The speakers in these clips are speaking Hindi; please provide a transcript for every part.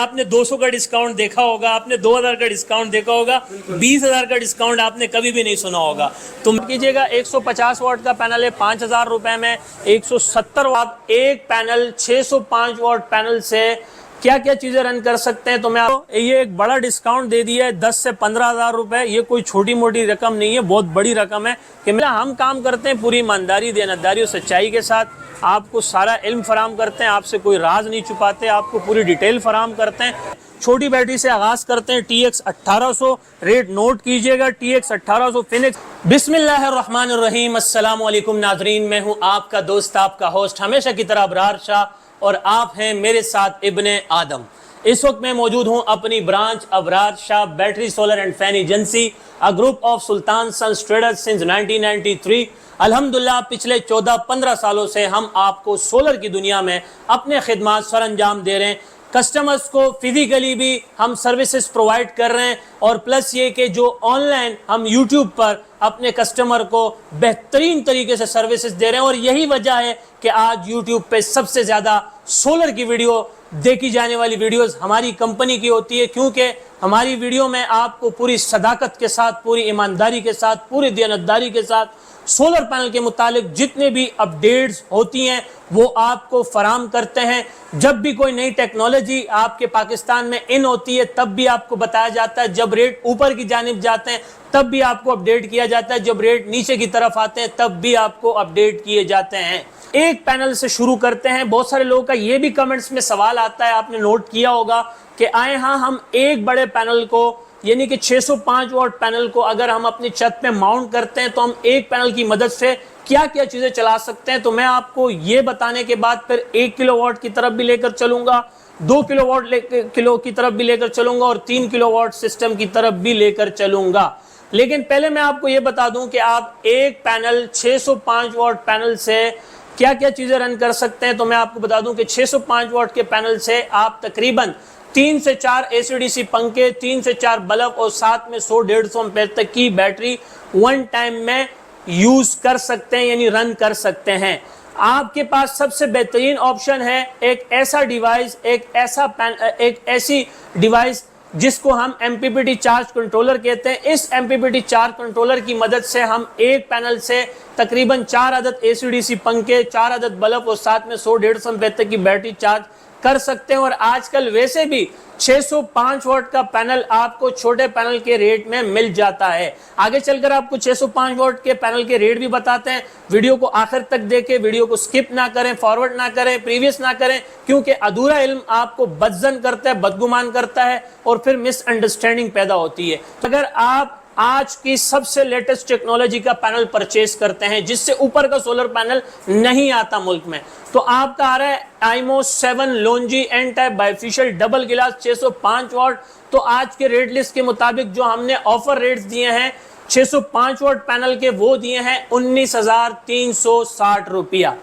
आपने 200 का डिस्काउंट देखा होगा, आपने 2000 का डिस्काउंट देखा होगा, 20,000 का डिस्काउंट आपने कभी भी नहीं सुना होगा। तो कीजिएगा 150 वाट का पैनल है 5,000 रुपए में, 170 वाट एक पैनल 605 वाट पैनल से क्या क्या चीजें रन कर सकते हैं। तो मैं आपको ये एक बड़ा डिस्काउंट दे दिया है 10 से 15,000 रुपए। ये कोई छोटी मोटी रकम नहीं है, बहुत बड़ी रकम है कि हम काम करते हैं पूरी ईमानदारी, देनदारी और सच्चाई के साथ। आपको सारा इल्म फराम करते हैं, आपसे कोई राज नहीं छुपाते, आपको पूरी डिटेल फराम करते हैं। छोटी बैटरी से आगाज करते हैं TX 1800, रेट नोट कीजिएगा TX 1800 फिनिक्स। बिस्मिल्लाहिर्रहमानिर्रहीम, अस्सलाम वालेकुम नाजरीन, मैं हूं आपका दोस्त, आपका होस्ट हमेशा की तरह अबरार शाह, और आप हैं मेरे साथ इब्ने आदम। इस वक्त मैं मौजूद हूं अपनी branch Abrar Shah battery solar and fan agency, a group of Sultan sons traders since 1993। अल्हम्दुलिल्लाह पिछले 14-15 सालों से हम आपको सोलर की दुनिया में अपने खिदमात सर अंजाम दे रहे हैं। कस्टमर्स को फिजिकली भी हम सर्विसेज प्रोवाइड कर रहे हैं, और प्लस ये कि जो ऑनलाइन हम यूट्यूब पर अपने कस्टमर को बेहतरीन तरीके से सर्विसेज दे रहे हैं। और यही वजह है कि आज यूट्यूब पे सबसे ज़्यादा सोलर की वीडियो देखी जाने वाली वीडियोस हमारी कंपनी की होती है, क्योंकि हमारी वीडियो में आपको पूरी सदाकत के साथ, पूरी ईमानदारी के साथ, पूरी दयानतदारी के साथ सोलर पैनल के मुतालिक जितने भी अपडेट्स होती हैं वो आपको फराम करते हैं। जब भी कोई नई टेक्नोलॉजी आपके पाकिस्तान में इन होती है तब भी आपको बताया जाता है, जब रेट ऊपर की जानिब जाते हैं तब भी आपको अपडेट किया जाता है, जब रेट नीचे की तरफ आते हैं तब भी आपको अपडेट किए जाते हैं। एक पैनल से शुरू करते हैं। बहुत सारे लोगों का ये भी कमेंट्स में सवाल आता है, आपने नोट किया होगा कि आए हाँ हम एक बड़े पैनल को यानी कि 605 वाट पैनल को अगर हम अपनी छत पे माउंट करते हैं तो हम एक पैनल की मदद से क्या क्या चीजें चला सकते हैं। तो मैं आपको ये बताने के बाद फिर 1 किलोवाट की तरफ भी लेकर चलूंगा, 2 किलो की तरफ भी लेकर चलूंगा, और 3 किलोवाट सिस्टम की तरफ भी लेकर चलूंगा। लेकिन पहले मैं आपको ये बता दूं कि आप एक पैनल 605 वाट पैनल से क्या क्या चीजें रन कर सकते हैं। तो मैं आपको बता दूं कि 605 वाट के पैनल से आप तकरीबन 3 से 4 ACDC पंखे, 3 से 4 बल्ब और साथ में 100-150 एम्पेयर तक की बैटरी वन टाइम में यूज कर सकते हैं, यानी रन कर सकते हैं। आपके पास सबसे बेहतरीन ऑप्शन है एक ऐसा डिवाइस, एक ऐसी डिवाइस जिसको हम MPPT चार्ज कंट्रोलर कहते हैं। इस MPPT चार्ज कंट्रोलर की मदद से हम एक पैनल से तकरीबन 4 अदद ACDC पंखे, 4 अदद बल्ब और साथ में 100-150 एम्पेयर तक की बैटरी चार्ज कर सकते हैं। और आजकल वैसे भी 605 वाट का पैनल आपको छोटे पैनल के रेट में मिल जाता है। आगे चलकर आपको 605 वाट के पैनल के रेट भी बताते हैं। वीडियो को आखिर तक देखें, वीडियो को स्किप ना करें, फॉरवर्ड ना करें, प्रीवियस ना करें, क्योंकि अधूरा इल्म आपको बदजन करता है, बदगुमान करता है और फिर मिसअंडरस्टैंडिंग पैदा होती है। अगर आप आज की सबसे लेटेस्ट टेक्नोलॉजी का पैनल परचेज करते हैं जिससे ऊपर का सोलर पैनल नहीं आता मुल्क में, तो आपका आ रहा है आईमो 7 Longi N type bifacial double glass 605 वाट। तो आज के रेट लिस्ट के मुताबिक जो हमने ऑफर रेट्स दिए हैं 605 वाट पैनल के, वो दिए हैं 19,360 रुपया।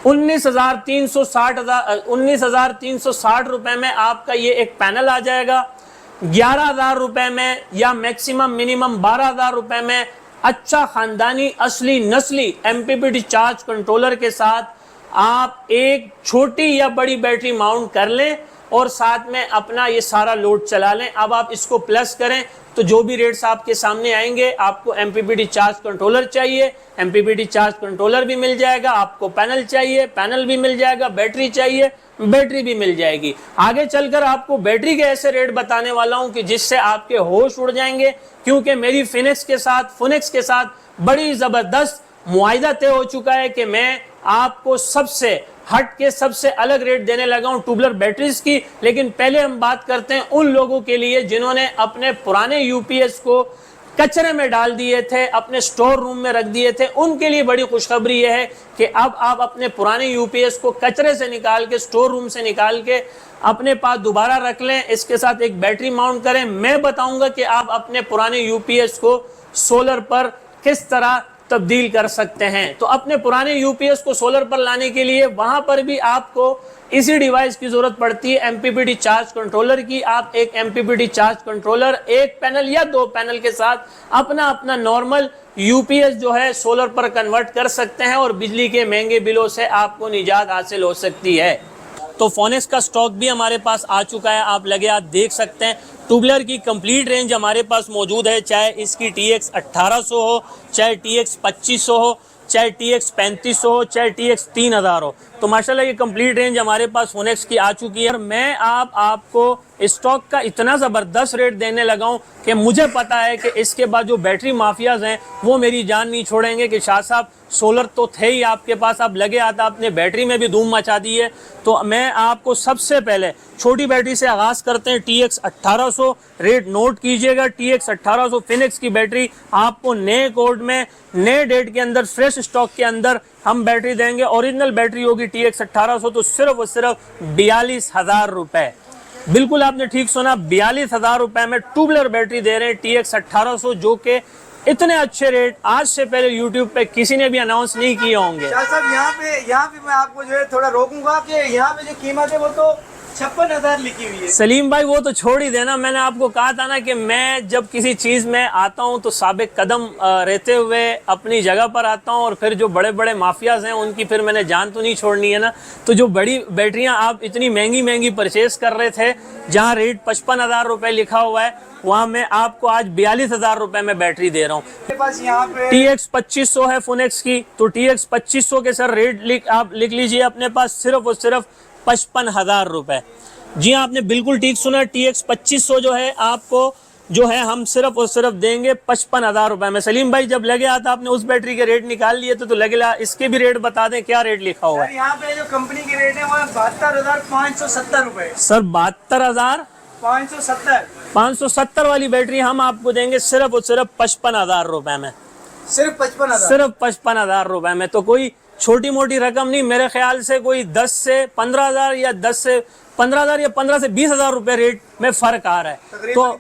19,360 रुपए में आपका ये एक पैनल आ जाएगा। 11,000 रुपए में या मैक्सिमम मिनिमम 12,000 रुपए में अच्छा खानदानी असली नस्ली MPPT चार्ज कंट्रोलर के साथ आप एक छोटी या बड़ी बैटरी माउंट कर लें और साथ में अपना ये सारा लोड चला लें। अब आप इसको प्लस करें तो जो भी रेट्स आपके सामने आएंगे, आपको MPPT चार्ज कंट्रोलर चाहिए, MPPT चार्ज कंट्रोलर भी मिल जाएगा, आपको पैनल चाहिए, पैनल भी मिल जाएगा, बैटरी चाहिए, बैटरी भी मिल जाएगी। आगे चलकर आपको बैटरी के ऐसे रेट बताने वाला हूं कि जिससे आपके होश उड़ जाएंगे, क्योंकि मेरी फिनिक्स के साथ बड़ी जबरदस्त मुआहिदा तय हो चुका है कि मैं आपको सबसे हट के सबसे अलग रेट देने लगा हूं ट्यूबलर बैटरीज की। लेकिन पहले हम बात करते हैं उन लोगों के लिए जिन्होंने अपने पुराने UPS को कचरे में डाल दिए थे, अपने स्टोर रूम में रख दिए थे। उनके लिए बड़ी खुशखबरी यह है कि अब आप अपने पुराने UPS को कचरे से निकाल के, स्टोर रूम से निकाल के अपने पास दोबारा रख लें, इसके साथ एक बैटरी माउंट करें। मैं बताऊंगा कि आप अपने पुराने UPS को सोलर पर किस तरह तब्दील कर सकते हैं। तो अपने पुराने UPS को सोलर पर लाने के लिए वहां पर भी आपको इसी डिवाइस की जरूरत पड़ती है, MPPT चार्ज कंट्रोलर की। आप एक MPPT चार्ज कंट्रोलर एक पैनल या 2 पैनल के साथ अपना नॉर्मल UPS जो है सोलर पर कन्वर्ट कर सकते हैं और बिजली के महंगे बिलों से आपको निजात हासिल हो सकती है। तो फोनेक्स का स्टॉक भी हमारे पास आ चुका है, आप लगे हाथ देख सकते हैं। ट्यूबलर की कंप्लीट रेंज हमारे पास मौजूद है, चाहे इसकी TX 1800 हो, चाहे TX 2500 हो, चाहे TX 3500 हो, चाहे TX 3000 हो। तो माशाल्लाह ये कंप्लीट रेंज हमारे पास फोनेक्स की आ चुकी है। और मैं आपको स्टॉक का इतना ज़बरदस्त रेट देने लगा हूँ कि मुझे पता है कि इसके बाद जो बैटरी माफियाज हैं वो मेरी जान नहीं छोड़ेंगे कि शाह साहब सोलर तो थे ही आपके पास, अब लगे आता आपने बैटरी में भी धूम मचा दी है। तो मैं आपको सबसे पहले छोटी बैटरी से आगाज़ करते हैं। TX 1800 रेट नोट कीजिएगा। TX 1800 फिनिक्स की बैटरी आपको नए कोड में, नए डेट के अंदर, फ्रेश स्टॉक के अंदर हम बैटरी देंगे। ओरिजिनल बैटरी होगी TX 1800, तो सिर्फ और सिर्फ 42,000 रुपये। बिल्कुल आपने ठीक सुना, 42,000 रुपये में ट्यूबलर बैटरी दे रहे हैं TX 1800, जो कि इतने अच्छे रेट आज से पहले YouTube पे किसी ने भी अनाउंस नहीं किए होंगे। साहब यहाँ पे मैं आपको जो है थोड़ा रोकूंगा कि यहाँ पे जो कीमत है वो तो 56,000 लिखी हुई है। सलीम भाई वो तो छोड़ ही देना, मैंने आपको कहा था ना कि मैं जब किसी चीज़ में आता हूँ तो साबिक कदम रहते हुए अपनी जगह पर आता हूँ, और फिर जो बड़े बड़े माफियाज हैं उनकी फिर मैंने जान तो नहीं छोड़नी है ना। तो जो बड़ी बैटरियाँ आप इतनी महंगी महंगी परचेज कर रहे थे, जहाँ रेट 55,000 रुपये लिखा हुआ है, वहाँ मैं आपको आज 42,000 रुपये में बैटरी दे रहा हूँ। यहाँ पे TX 2500 है फोनेक्स की, तो TX 2500 के सर रेट आप लिख लीजिए अपने पास, सिर्फ और सिर्फ 55,000 रुपये। जी हाँ, आपने बिल्कुल ठीक सुना। TX 2500 जो है आपको जो है हम सिर्फ और सिर्फ देंगे 55,000 रुपये में। सलीम भाई जब लगे आता आपने उस बैटरी के रेट निकाल लिए तो लगे इसके भी रेट बता दें, क्या रेट लिखा हुआ है? यहाँ पे जो कंपनी के रेट है वो 72,570 रुपए। सर 72,570 वाली बैटरी हम आपको देंगे सिर्फ और सिर्फ 55,000 रुपये में। सिर्फ 55,000? सिर्फ 55,000 रुपये में। तो कोई छोटी मोटी रकम नहीं, मेरे ख्याल से कोई 10 से 15,000 या 10 से 15,000 या 15 से 20,000 रुपये रेट में फ़र्क आ रहा है। तो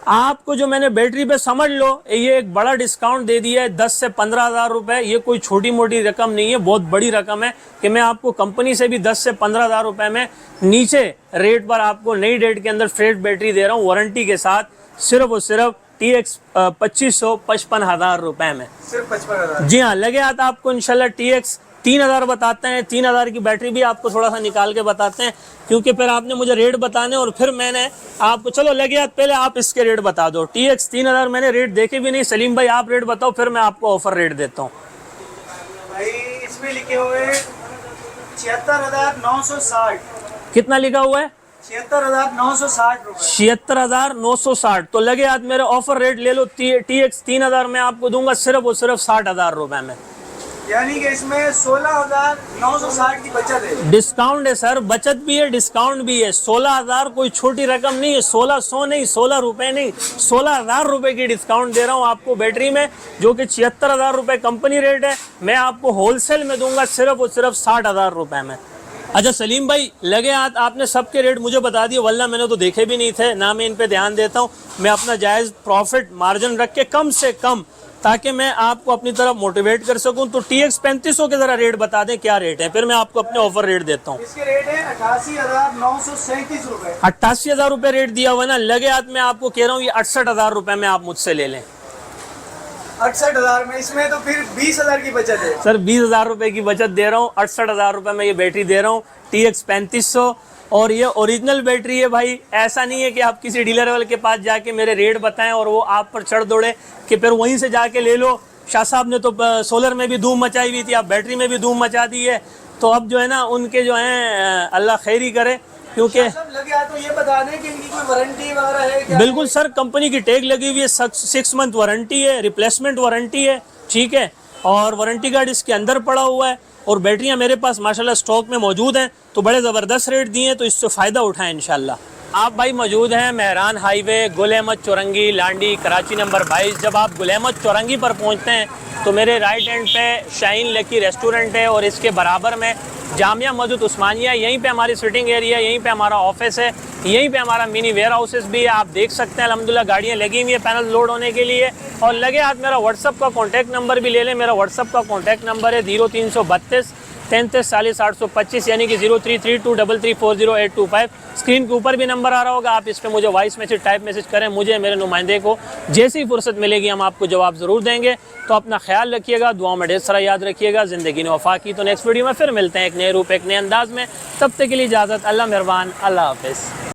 आपको जो मैंने बैटरी पे समझ लो ये एक बड़ा डिस्काउंट दे दिया है, 10 से 15,000 रुपये। ये कोई छोटी मोटी रकम नहीं है, बहुत बड़ी रकम है कि मैं आपको कंपनी से भी 10 से 15,000 रुपये में नीचे रेट पर आपको नई डेट के अंदर फ्रेश बैटरी दे रहा हूँ, वारंटी के साथ, सिर्फ और सिर्फ TX 2500 55,000 रुपये में। सिर्फ 55,000? जी हाँ, लगे आता आपको इंशाल्लाह TX 3000 बताते हैं। 3000 की बैटरी भी आपको थोड़ा सा निकाल के बताते हैं, क्योंकि फिर आपने मुझे रेट बताने और फिर मैंने आपको, चलो लगे हाथ पहले आप इसके रेट बता दो। TX 3000 मैंने रेट देखे भी नहीं। सलीम भाई आप रेट बताओ, फिर मैं आपको ऑफर रेट देता हूँ। भाई इसमें लिखे हुए 76,960। कितना लिखा हुआ है? 76,960 रुपए। 76,960। तो लगे हाथ मेरे ऑफर रेट ले लो। TX 3000 में आपको दूंगा सिर्फ और सिर्फ 60,000 रुपए में। यानी कि इसमें 16,960 की बचत है। डिस्काउंट है सर, बचत भी है, डिस्काउंट भी है। 16,000 कोई छोटी रकम नहीं है, 1600 नहीं, 16 रुपए नहीं, 16,000 रुपए की डिस्काउंट दे रहा हूँ आपको बैटरी में, जो कि 76,000 रुपए कंपनी रेट है। मैं आपको होलसेल में दूंगा सिर्फ और सिर्फ 60,000 रुपए में। अच्छा सलीम भाई लगे हाथ आपने सबके रेट मुझे बता दिए, वल्ला मैंने तो देखे भी नहीं थे ना, मैं इन पे ध्यान देता हूँ। मैं अपना जायज़ प्रॉफिट मार्जिन रख के कम से कम, ताकि मैं आपको अपनी तरफ मोटिवेट कर सकूं। तो TX 3500 के जरा रेट बता दें, क्या रेट है, फिर मैं आपको अपने ऑफर रेट देता हूं। इसके रेट है 88,937 रुपए। 88,000 रुपये रेट दिया हुआ ना, लगे हाथ में आपको कह रहा हूँ ये 68,000 रुपये में आप मुझसे ले लें। 68,000 में? इसमें तो फिर 20,000 की बचत है। सर 20,000 रुपये की बचत दे रहा हूँ, 68,000 रुपये में ये बैटरी दे रहा हूँ TX 3500। और ये ओरिजिनल बैटरी है भाई, ऐसा नहीं है कि आप किसी डीलर वाले के पास जाके मेरे रेट बताएं और वो आप पर चढ़ दौड़े कि फिर वहीं से जाके ले लो। शाह साहब ने तो सोलर में भी धूम मचाई हुई थी, आप बैटरी में भी धूम मचा दी है। तो अब जो है ना उनके जो हैं अल्लाह खैरी करे, क्योंकि लगे तो ये बता दें कि इनकी कोई वारंटी वगैरह है क्या? बिल्कुल सर, कंपनी की टैग लगी हुई है, 6 मंथ वारंटी है, रिप्लेसमेंट वारंटी है, ठीक है, और वारंटी कार्ड इसके अंदर पड़ा हुआ है। और बैटरियां मेरे पास माशाल्लाह स्टॉक में मौजूद हैं, तो बड़े ज़बरदस्त रेट दिए हैं, तो इससे फ़ायदा उठाएं इंशाल्लाह। आप भाई मौजूद हैं मेहरान हाईवे, गुल अहमद चौरंगी, लांडी, कराची नंबर 22। जब आप गुल अहमद चौरंगी पर पहुंचते हैं तो मेरे राइट हैंड पे शाइन लकी रेस्टोरेंट है, और इसके बराबर में जामिया मस्जिद उस्मानिया, यहीं पे हमारी सिटिंग एरिया, यहीं पे हमारा ऑफिस है, यहीं पे हमारा मिनी वेयर हाउसेस भी है। आप देख सकते हैं अल्हम्दुलिल्लाह गाड़ियाँ लगी हुई है पैनल लोड होने के लिए। और लगे हाथ मेरा व्हाट्सअप का कॉन्टैक्ट नंबर भी ले लें। मेरा व्हाट्सअप का कॉन्टैक्ट नंबर है 0332 3340 यानी कि 033233400825। स्क्रीन के ऊपर भी नंबर आ रहा होगा, आप इस पर मुझे वॉइस मैसेज, टाइप मैसेज करें, मुझे, मेरे नुमाइंदे को जैसी फुर्सत मिलेगी हम आपको जवाब ज़रूर देंगे। तो अपना ख्याल रखिएगा, दुआ में ढेर सारा याद रखिएगा। ज़िंदगी ने वफा की। तो नेक्स्ट वीडियो में फिर मिलते हैं एक नए रूप, एक नए अंदाज में। तब तक के लिए इजाज़त। अल्लाह मेहरबान। अल्लाह हाफ़िज़।